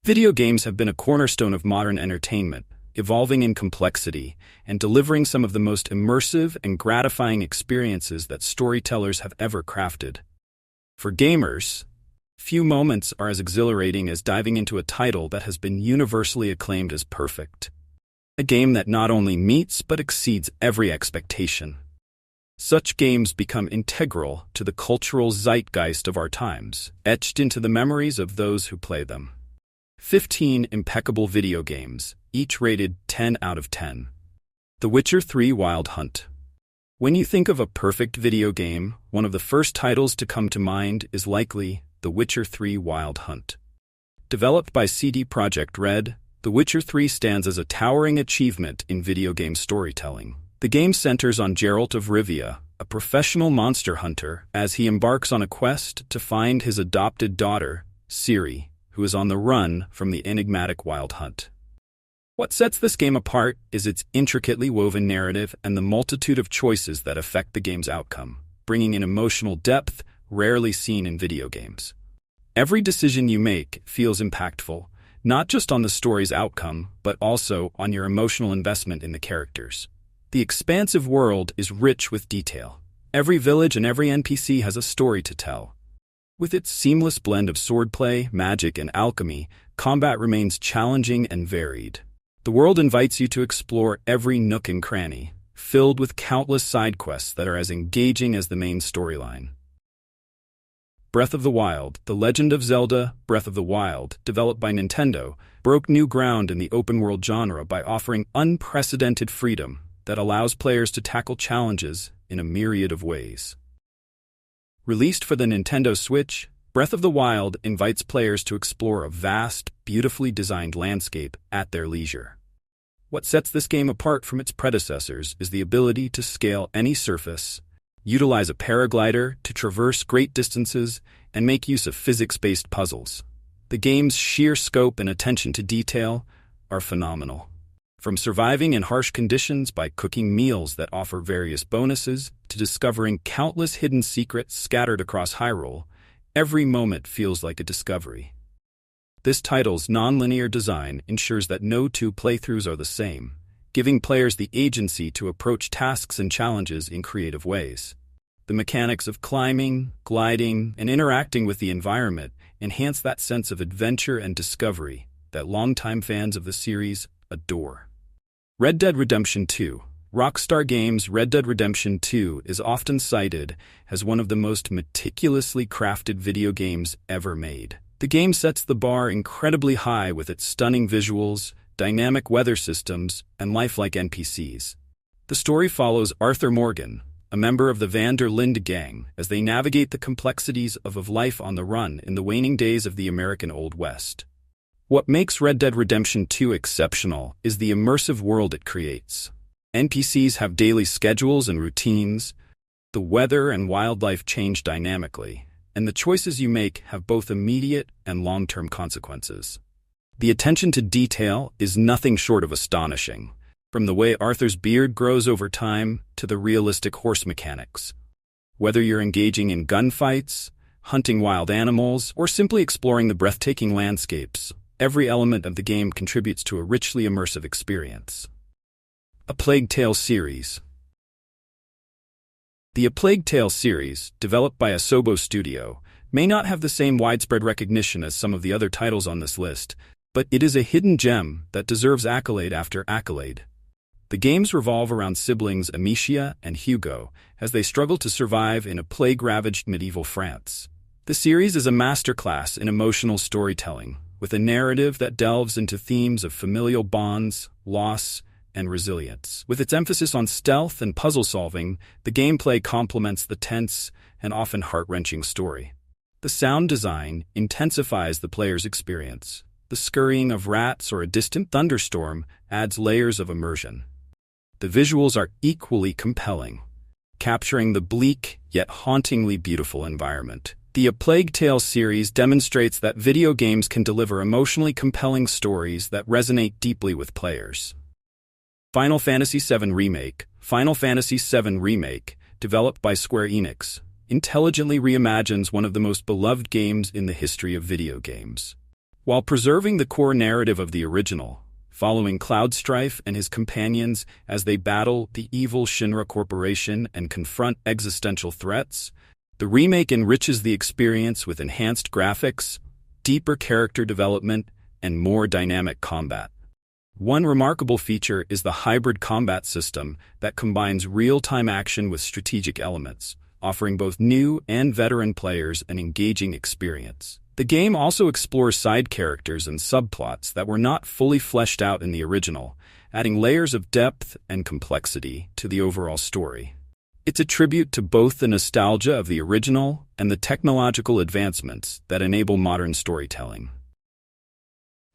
Video games have been a cornerstone of modern entertainment, evolving in complexity and delivering some of the most immersive and gratifying experiences that storytellers have ever crafted. For gamers, few moments are as exhilarating as diving into a title that has been universally acclaimed as perfect. A game that not only meets but exceeds every expectation. Such games become integral to the cultural zeitgeist of our times, etched into the memories of those who play them. 15 impeccable video games, each rated 10 out of 10. The Witcher 3 Wild Hunt. When you think of a perfect video game, one of the first titles to come to mind is likely The Witcher 3 Wild Hunt. Developed by CD Projekt Red, The Witcher 3 stands as a towering achievement in video game storytelling. The game centers on Geralt of Rivia, a professional monster hunter, as he embarks on a quest to find his adopted daughter, Ciri, who is on the run from the enigmatic Wild Hunt. What sets this game apart is its intricately woven narrative and the multitude of choices that affect the game's outcome, bringing in emotional depth rarely seen in video games. Every decision you make feels impactful, not just on the story's outcome, but also on your emotional investment in the characters. The expansive world is rich with detail. Every village and every NPC has a story to tell. With its seamless blend of swordplay, magic, and alchemy, combat remains challenging and varied. The world invites you to explore every nook and cranny, filled with countless side quests that are as engaging as the main storyline. Breath of the Wild, The Legend of Zelda, Breath of the Wild, developed by Nintendo, broke new ground in the open-world genre by offering unprecedented freedom that allows players to tackle challenges in a myriad of ways. Released for the Nintendo Switch, Breath of the Wild invites players to explore a vast, beautifully designed landscape at their leisure. What sets this game apart from its predecessors is the ability to scale any surface, utilize a paraglider to traverse great distances, and make use of physics-based puzzles. The game's sheer scope and attention to detail are phenomenal. From surviving in harsh conditions by cooking meals that offer various bonuses to discovering countless hidden secrets scattered across Hyrule, every moment feels like a discovery. This title's non-linear design ensures that no two playthroughs are the same, giving players the agency to approach tasks and challenges in creative ways. The mechanics of climbing, gliding, and interacting with the environment enhance that sense of adventure and discovery that longtime fans of the series adore. Red Dead Redemption 2. Rockstar Games' Red Dead Redemption 2 is often cited as one of the most meticulously crafted video games ever made. The game sets the bar incredibly high with its stunning visuals, dynamic weather systems, and lifelike NPCs. The story follows Arthur Morgan, a member of the Van der Linde gang, as they navigate the complexities of life on the run in the waning days of the American Old West. What makes Red Dead Redemption 2 exceptional is the immersive world it creates. NPCs have daily schedules and routines, the weather and wildlife change dynamically, and the choices you make have both immediate and long-term consequences. The attention to detail is nothing short of astonishing, from the way Arthur's beard grows over time to the realistic horse mechanics. Whether you're engaging in gunfights, hunting wild animals, or simply exploring the breathtaking landscapes, every element of the game contributes to a richly immersive experience. A Plague Tale series. The A Plague Tale series, developed by Asobo Studio, may not have the same widespread recognition as some of the other titles on this list, but it is a hidden gem that deserves accolade after accolade. The games revolve around siblings Amicia and Hugo as they struggle to survive in a plague-ravaged medieval France. The series is a masterclass in emotional storytelling, with a narrative that delves into themes of familial bonds, loss, and resilience. With its emphasis on stealth and puzzle solving, the gameplay complements the tense and often heart-wrenching story. The sound design intensifies the player's experience. The scurrying of rats or a distant thunderstorm adds layers of immersion. The visuals are equally compelling, capturing the bleak yet hauntingly beautiful environment. The A Plague Tale series demonstrates that video games can deliver emotionally compelling stories that resonate deeply with players. Final Fantasy VII Remake. Final Fantasy VII Remake, developed by Square Enix, intelligently reimagines one of the most beloved games in the history of video games. While preserving the core narrative of the original, following Cloudstrife and his companions as they battle the evil Shinra Corporation and confront existential threats, the remake enriches the experience with enhanced graphics, deeper character development, and more dynamic combat. One remarkable feature is the hybrid combat system that combines real-time action with strategic elements, offering both new and veteran players an engaging experience. The game also explores side characters and subplots that were not fully fleshed out in the original, adding layers of depth and complexity to the overall story. It's a tribute to both the nostalgia of the original and the technological advancements that enable modern storytelling.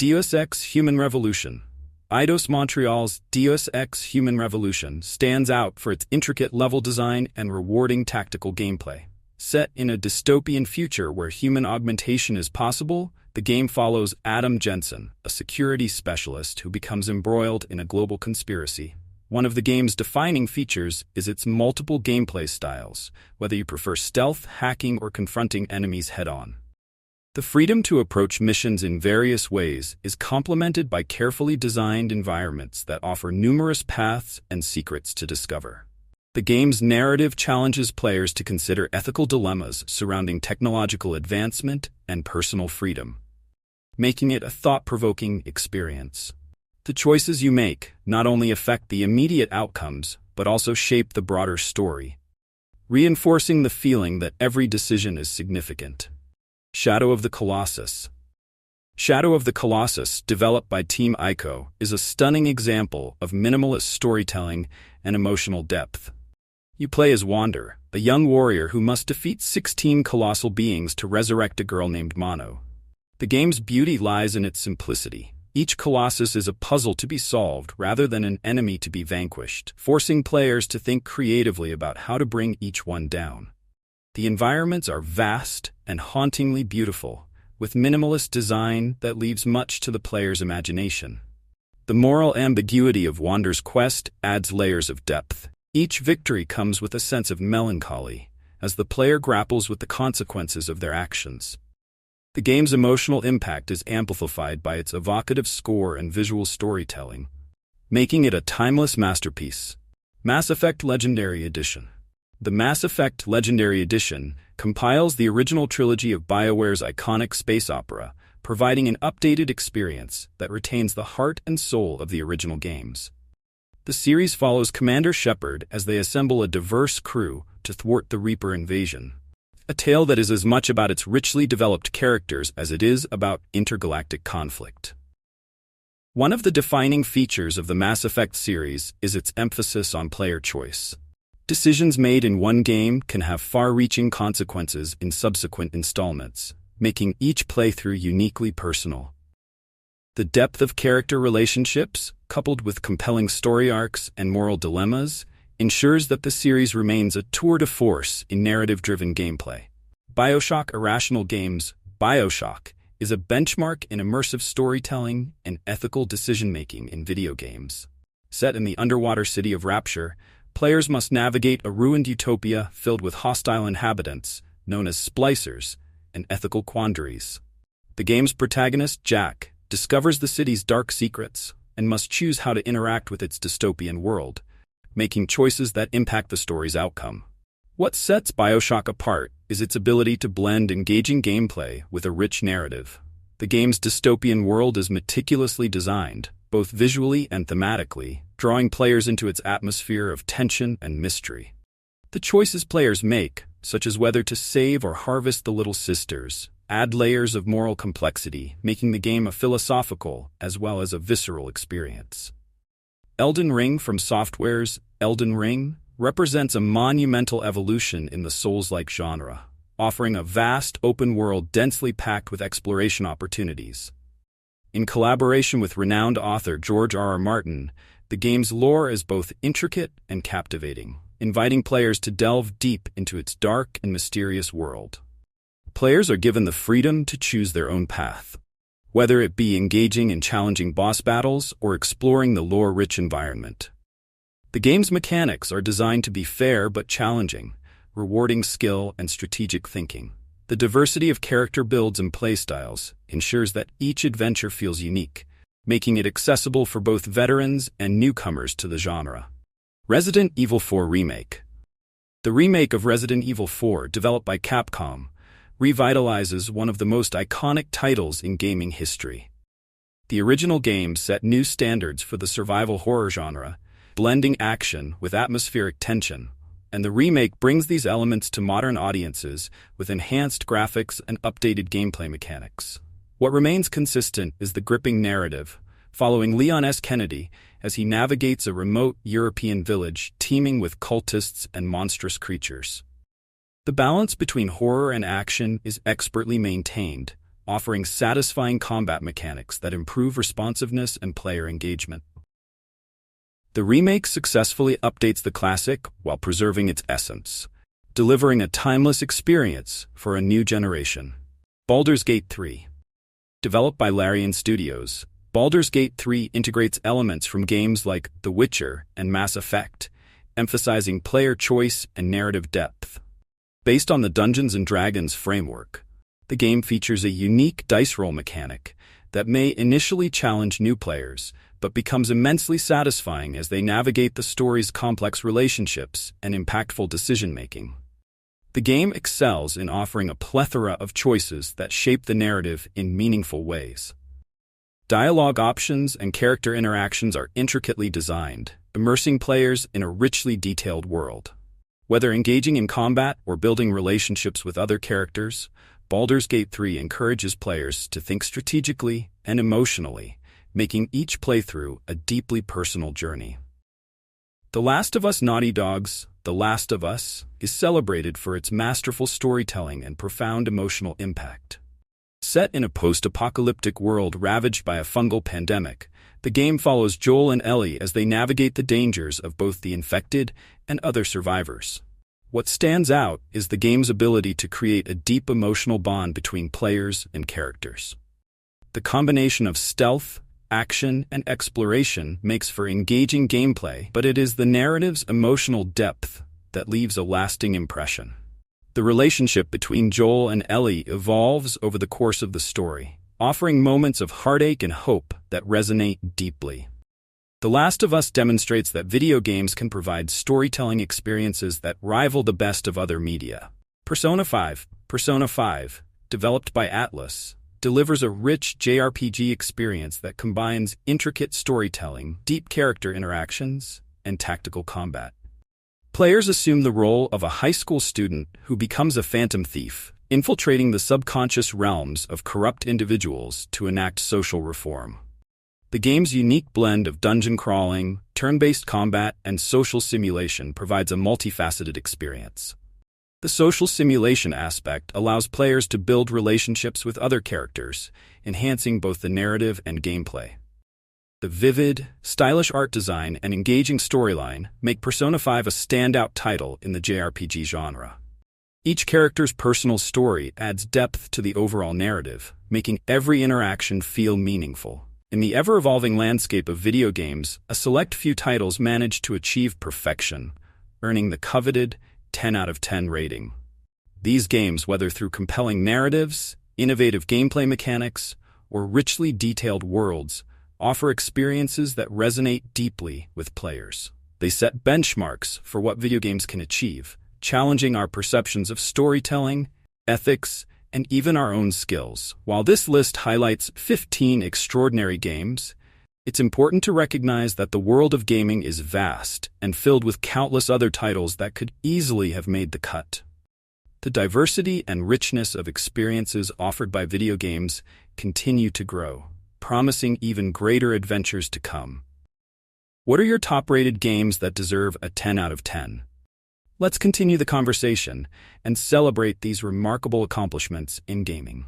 Deus Ex Human Revolution. Eidos Montreal's Deus Ex Human Revolution stands out for its intricate level design and rewarding tactical gameplay. Set in a dystopian future where human augmentation is possible, the game follows Adam Jensen, a security specialist who becomes embroiled in a global conspiracy. One of the game's defining features is its multiple gameplay styles, whether you prefer stealth, hacking, or confronting enemies head-on. The freedom to approach missions in various ways is complemented by carefully designed environments that offer numerous paths and secrets to discover. The game's narrative challenges players to consider ethical dilemmas surrounding technological advancement and personal freedom, making it a thought-provoking experience. The choices you make not only affect the immediate outcomes, but also shape the broader story, reinforcing the feeling that every decision is significant. Shadow of the Colossus. Shadow of the Colossus, developed by Team Ico, is a stunning example of minimalist storytelling and emotional depth. You play as Wander, a young warrior who must defeat 16 colossal beings to resurrect a girl named Mono. The game's beauty lies in its simplicity. Each Colossus is a puzzle to be solved rather than an enemy to be vanquished, forcing players to think creatively about how to bring each one down. The environments are vast and hauntingly beautiful, with minimalist design that leaves much to the player's imagination. The moral ambiguity of Wander's quest adds layers of depth. Each victory comes with a sense of melancholy, as the player grapples with the consequences of their actions. The game's emotional impact is amplified by its evocative score and visual storytelling, making it a timeless masterpiece. Mass Effect Legendary Edition. The Mass Effect Legendary Edition compiles the original trilogy of BioWare's iconic space opera, providing an updated experience that retains the heart and soul of the original games. The series follows Commander Shepard as they assemble a diverse crew to thwart the Reaper invasion, a tale that is as much about its richly developed characters as it is about intergalactic conflict. One of the defining features of the Mass Effect series is its emphasis on player choice. Decisions made in one game can have far-reaching consequences in subsequent installments, making each playthrough uniquely personal. The depth of character relationships, coupled with compelling story arcs and moral dilemmas, ensures that the series remains a tour de force in narrative-driven gameplay. Bioshock Irrational Games. Bioshock is a benchmark in immersive storytelling and ethical decision-making in video games. Set in the underwater city of Rapture, players must navigate a ruined utopia filled with hostile inhabitants, known as splicers, and ethical quandaries. The game's protagonist, Jack, discovers the city's dark secrets and must choose how to interact with its dystopian world, making choices that impact the story's outcome. What sets Bioshock apart is its ability to blend engaging gameplay with a rich narrative. The game's dystopian world is meticulously designed, both visually and thematically, drawing players into its atmosphere of tension and mystery. The choices players make, such as whether to save or harvest the Little Sisters, add layers of moral complexity, making the game a philosophical as well as a visceral experience. Elden Ring from Software's Elden Ring represents a monumental evolution in the Soulslike genre, offering a vast open world densely packed with exploration opportunities. In collaboration with renowned author George R. R. Martin, the game's lore is both intricate and captivating, inviting players to delve deep into its dark and mysterious world. Players are given the freedom to choose their own path, whether it be engaging in challenging boss battles or exploring the lore-rich environment. The game's mechanics are designed to be fair but challenging, rewarding skill and strategic thinking. The diversity of character builds and playstyles ensures that each adventure feels unique, making it accessible for both veterans and newcomers to the genre. Resident Evil 4 Remake. The remake of Resident Evil 4, developed by Capcom, revitalizes one of the most iconic titles in gaming history. The original game set new standards for the survival horror genre, blending action with atmospheric tension, and the remake brings these elements to modern audiences with enhanced graphics and updated gameplay mechanics. What remains consistent is the gripping narrative, following Leon S. Kennedy as he navigates a remote European village teeming with cultists and monstrous creatures. The balance between horror and action is expertly maintained, offering satisfying combat mechanics that improve responsiveness and player engagement. The remake successfully updates the classic while preserving its essence, delivering a timeless experience for a new generation. Baldur's Gate 3. Developed by Larian Studios, Baldur's Gate 3 integrates elements from games like The Witcher and Mass Effect, emphasizing player choice and narrative depth. Based on the Dungeons & Dragons framework, the game features a unique dice roll mechanic that may initially challenge new players, but becomes immensely satisfying as they navigate the story's complex relationships and impactful decision-making. The game excels in offering a plethora of choices that shape the narrative in meaningful ways. Dialogue options and character interactions are intricately designed, immersing players in a richly detailed world. Whether engaging in combat or building relationships with other characters, Baldur's Gate 3 encourages players to think strategically and emotionally, making each playthrough a deeply personal journey. The Last of Us Naughty Dog's The Last of Us is celebrated for its masterful storytelling and profound emotional impact. Set in a post-apocalyptic world ravaged by a fungal pandemic, the game follows Joel and Ellie as they navigate the dangers of both the infected and other survivors. What stands out is the game's ability to create a deep emotional bond between players and characters. The combination of stealth, action, and exploration makes for engaging gameplay, but it is the narrative's emotional depth that leaves a lasting impression. The relationship between Joel and Ellie evolves over the course of the story, offering moments of heartache and hope that resonate deeply. The Last of Us demonstrates that video games can provide storytelling experiences that rival the best of other media. Persona 5, developed by Atlus, delivers a rich JRPG experience that combines intricate storytelling, deep character interactions, and tactical combat. Players assume the role of a high school student who becomes a phantom thief, infiltrating the subconscious realms of corrupt individuals to enact social reform. The game's unique blend of dungeon crawling, turn-based combat, and social simulation provides a multifaceted experience. The social simulation aspect allows players to build relationships with other characters, enhancing both the narrative and gameplay. The vivid, stylish art design and engaging storyline make Persona 5 a standout title in the JRPG genre. Each character's personal story adds depth to the overall narrative, making every interaction feel meaningful. In the ever-evolving landscape of video games, a select few titles manage to achieve perfection, earning the coveted 10 out of 10 rating. These games, whether through compelling narratives, innovative gameplay mechanics, or richly detailed worlds, offer experiences that resonate deeply with players. They set benchmarks for what video games can achieve, challenging our perceptions of storytelling, ethics, and even our own skills. While this list highlights 15 extraordinary games, it's important to recognize that the world of gaming is vast and filled with countless other titles that could easily have made the cut. The diversity and richness of experiences offered by video games continue to grow, promising even greater adventures to come. What are your top-rated games that deserve a 10 out of 10? Let's continue the conversation and celebrate these remarkable accomplishments in gaming.